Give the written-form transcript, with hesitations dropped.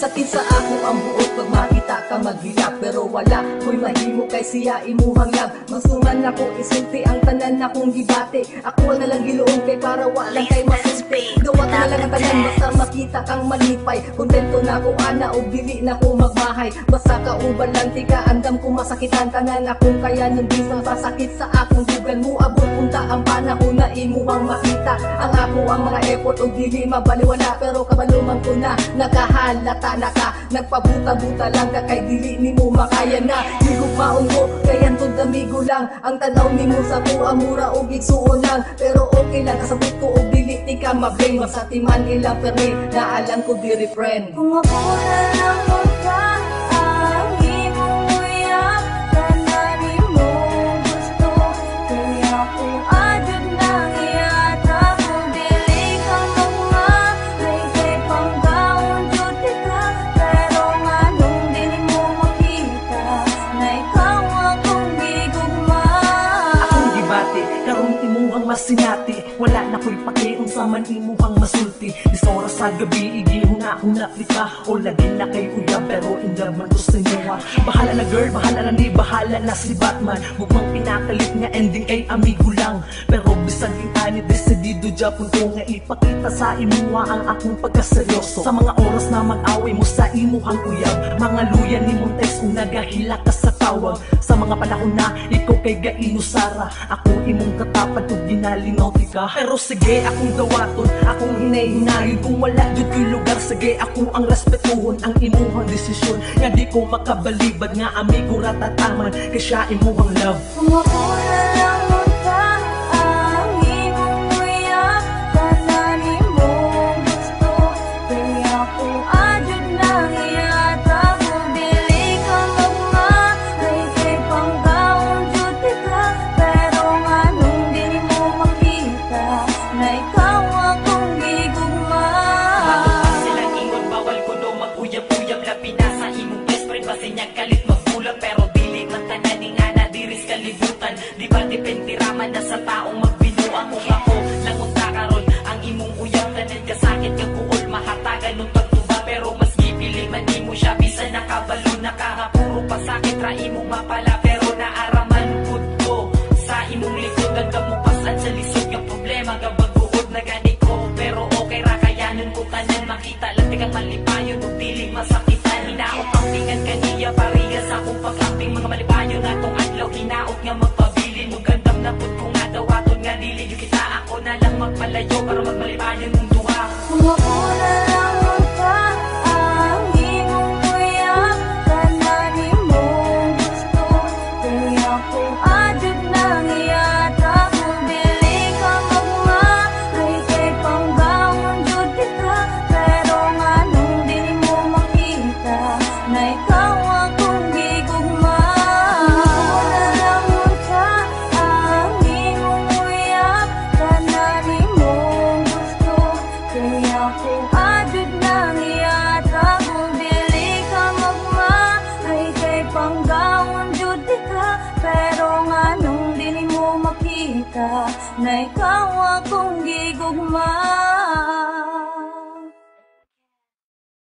Sakit sa ako ang buot pag makita ka maghilak, pero wala ko'y mahimo kay siya imuhang lang. Masungan ako isulti ang tanan akong gibate. Ako na lang giluong kay para wala kay masulti. Gawat na lang ang tanan basta makita kang malipay. Kontento na ko ana o dili na ko magmahay. Basta kauban lang tika andam ko masakitan tanan akong kaya nun bisang sasakit sa akong dugan mo. Abot punta ang panahon na imuhang makita ang ako ang mga effort o dili mabaliwala. Pero kabaluman ko na nakahalata na ka. Nagpabuta-buta lang ka kay dili ni mo makaya na. Higugmaon mo kaya tong damigo lang. Ang tanaw ni mo sa buha mura o gigsuon lang. Pero okay lang kasabot ko o dili ti ka mablame. Masatiman ilang permi na alam ko diri friend. Kung ako na lang magka ang imong uyak, tananin mo gusto. Kaya kung adyon nang iyata kung dili ka magmahal, kay panggaon jud ka. Pero nganong dili mo makita na ikaw akong gigugma. Akong gibati, karong imuhang masinati. Wala na ko'y pakiun sa man imuhang masulti. Dis oras sa gabi, igihuna-huna ka. O lagi na kay uyab, pero in love man to sa inyo. Bahala na girl, bahala na ni, bahala na si Batman. Mukhang pinakalit nga ending kay amigo lang. Pero bisan yung ani, desidido Japon ko nga ipakita sa imuha ang akong pagkaseryoso. Sa mga oras na mag-away mo sa imuhang uyab, mga luya ni Montes kung nagahila ka sa tawag. Sa mga panahon na ikaw kay gaino Sara, ako imong katapad o ginalingaw ka. Pero sige akong dawaton, akong hinay-hinayon. Kung wala jud ko'y lugar, sige ako ang respetuhon ang imuhang desisyon. Nga di ko makabalibad nga amigo ratataman kay siya imuhang love. Kung ako na lang magka ang imong uyak, tananin mo gusto. Kaya kung adyon nang iyata kung dili ka magmahal, kay panggaon jud ka. Pero nganong dili mo makita na ikaw akong gigugma. Silang ingon bawal ko no mag-uyab-uyab. Labi na sa imong best friend basin niyang kalit magbulag. Pero dili man tananing nga na diris kalibutan. Di ba depende raman na sa taong magbinuang. Kung ako lang unta karon ang imong uyab, tanan ka sakit ka kuol mahatagan nung pagtuba. Pero mas gipili man di mo siya bisan nakabalo nakahapuro pa sakit ra imong mapala. Pero naaraman pud ko sa imong likod ang kamupasan sa lisod nga problema gabaguod na gani ko. Pero okay ra kayanon ko tanan makita lang tigang malipayon ug dili masakitan. Hinaot ang tingan kaniya parehas akong paglamping mga malipayon natong adlaw. Hinaot nga magpabilin ug gandam na pud ko nga dawaton nga dili yu kita. Ako na lang magpalayo para magmalipayon mong duha. Kung ako na lang magka ang imong uyak, tananin mo gusto. Kaya kung adyon nang iyata kung dili ka magmahal, kay panggaon jud ka. Pero nganong dili mo makita na ikaw akong gigugma. Kung ako na lang magka ang imong uyak, tananin mo gusto. Kaya kung adyon nang iyata kung dili ka magmahal, kay panggaon jud ka. Pero nganong dili mo makita na ikaw akong gigugma.